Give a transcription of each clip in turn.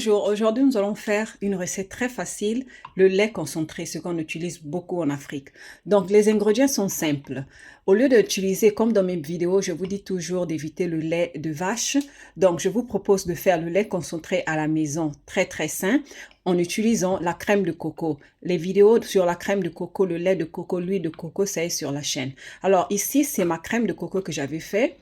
Bonjour, aujourd'hui nous allons faire une recette très facile, le lait concentré, ce qu'on utilise beaucoup en Afrique. Donc les ingrédients sont simples. Au lieu d'utiliser, comme dans mes vidéos, je vous dis toujours d'éviter le lait de vache. Donc je vous propose de faire le lait concentré à la maison, très sain, en utilisant la crème de coco. Les vidéos sur la crème de coco, le lait de coco, l'huile de coco, ça est sur la chaîne. Alors ici, c'est ma crème de coco que j'avais fait.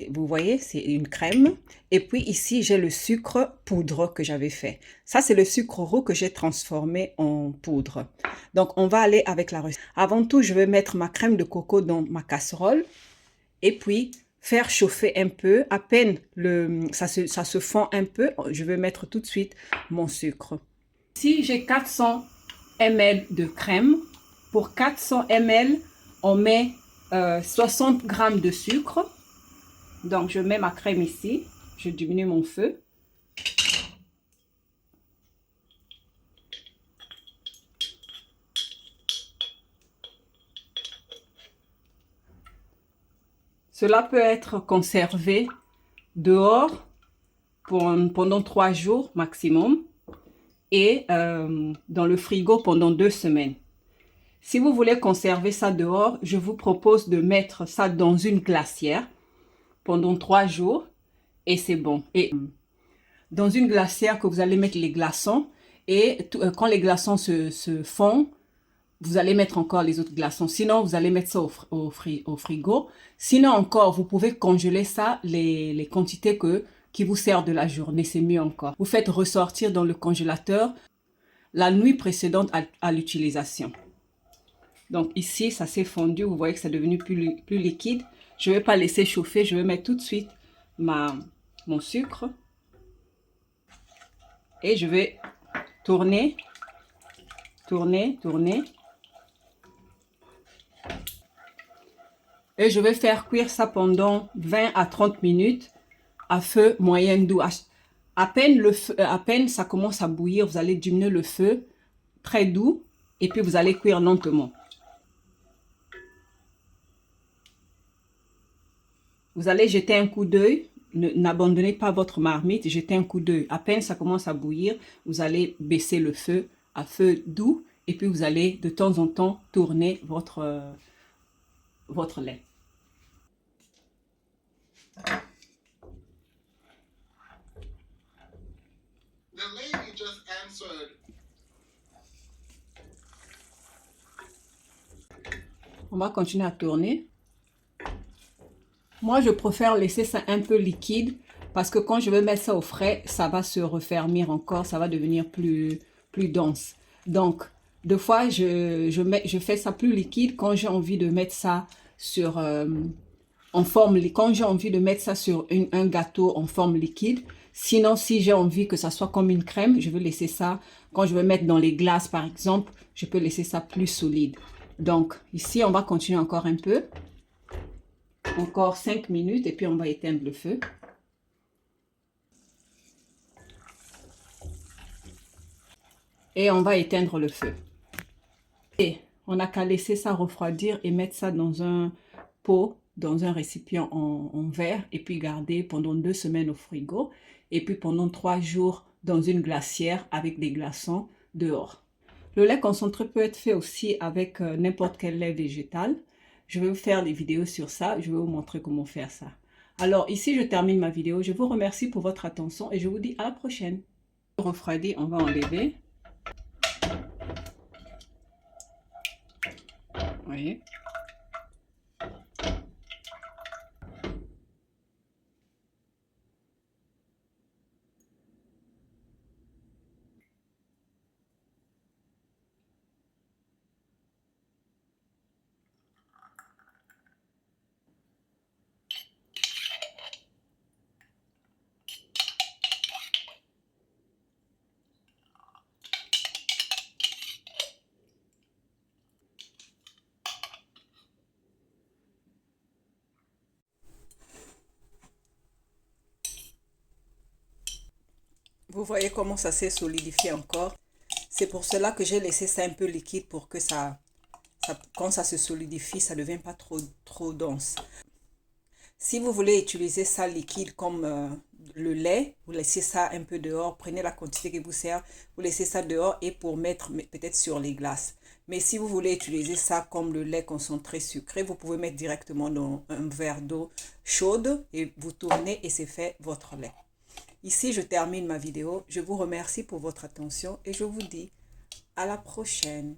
Vous voyez, c'est une crème. Et puis ici, j'ai le sucre poudre que j'avais fait. Ça, c'est le sucre roux que j'ai transformé en poudre. Donc, on va aller avec la recette. Avant tout, je vais mettre ma crème de coco dans ma casserole. Et puis, faire chauffer un peu. À peine ça se fond un peu, je vais mettre tout de suite mon sucre. Ici, j'ai 400 ml de crème. Pour 400 ml, on met 60 g de sucre. Donc, je mets ma crème ici. Je diminue mon feu. Cela peut être conservé dehors pendant 3 jours maximum et dans le frigo pendant 2 semaines. Si vous voulez conserver ça dehors, je vous propose de mettre ça dans une glacière pendant 3 jours et c'est bon. Et dans une glacière que vous allez mettre les glaçons et quand les glaçons se font, vous allez mettre encore les autres glaçons. Sinon, vous allez mettre ça au frigo. Sinon encore, vous pouvez congeler ça, les quantités qui vous servent de la journée. C'est mieux encore. Vous faites ressortir dans le congélateur la nuit précédente à l'utilisation. Donc ici, ça s'est fondu. Vous voyez que c'est devenu plus liquide. Je ne vais pas laisser chauffer. Je vais mettre tout de suite mon sucre. Et je vais tourner. Et je vais faire cuire ça pendant 20 à 30 minutes à feu moyen doux. À peine ça commence à bouillir, vous allez diminuer le feu très doux et puis vous allez cuire lentement. Vous allez jeter un coup d'œil. N'abandonnez pas votre marmite, jetez un coup d'œil. À peine ça commence à bouillir, vous allez baisser le feu à feu doux et puis vous allez de temps en temps tourner votre lait. The lady just answered. On va continuer à tourner. Moi, je préfère laisser ça un peu liquide parce que quand je vais mettre ça au frais, ça va se refermir encore, ça va devenir plus dense. Donc, deux fois, je fais ça plus liquide quand j'ai envie de mettre ça sur quand j'ai envie de mettre ça sur un gâteau en forme liquide. Sinon, si j'ai envie que ça soit comme une crème, je vais laisser ça, quand je vais mettre dans les glaces par exemple, je peux laisser ça plus solide. Donc, ici, on va continuer encore un peu. Encore 5 minutes et puis on va éteindre le feu. Et on va éteindre le feu. Et on n'a qu'à laisser ça refroidir et mettre ça dans un pot, dans un récipient en verre et puis garder pendant 2 semaines au frigo et puis pendant 3 jours dans une glacière avec des glaçons dehors. Le lait concentré peut être fait aussi avec n'importe quel lait végétal. Je vais vous faire des vidéos sur ça. Je vais vous montrer comment faire ça. Alors ici, je termine ma vidéo. Je vous remercie pour votre attention et je vous dis à la prochaine. Refroidi, on va enlever. Vous voyez? Vous voyez comment ça s'est solidifié encore. C'est pour cela que j'ai laissé ça un peu liquide pour que quand ça se solidifie, ça ne devient pas trop dense. Si vous voulez utiliser ça liquide comme le lait, vous laissez ça un peu dehors, prenez la quantité qui vous sert, vous laissez ça dehors et pour mettre peut-être sur les glaces. Mais si vous voulez utiliser ça comme le lait concentré sucré, vous pouvez mettre directement dans un verre d'eau chaude et vous tournez et c'est fait votre lait. Ici, je termine ma vidéo. Je vous remercie pour votre attention et je vous dis à la prochaine.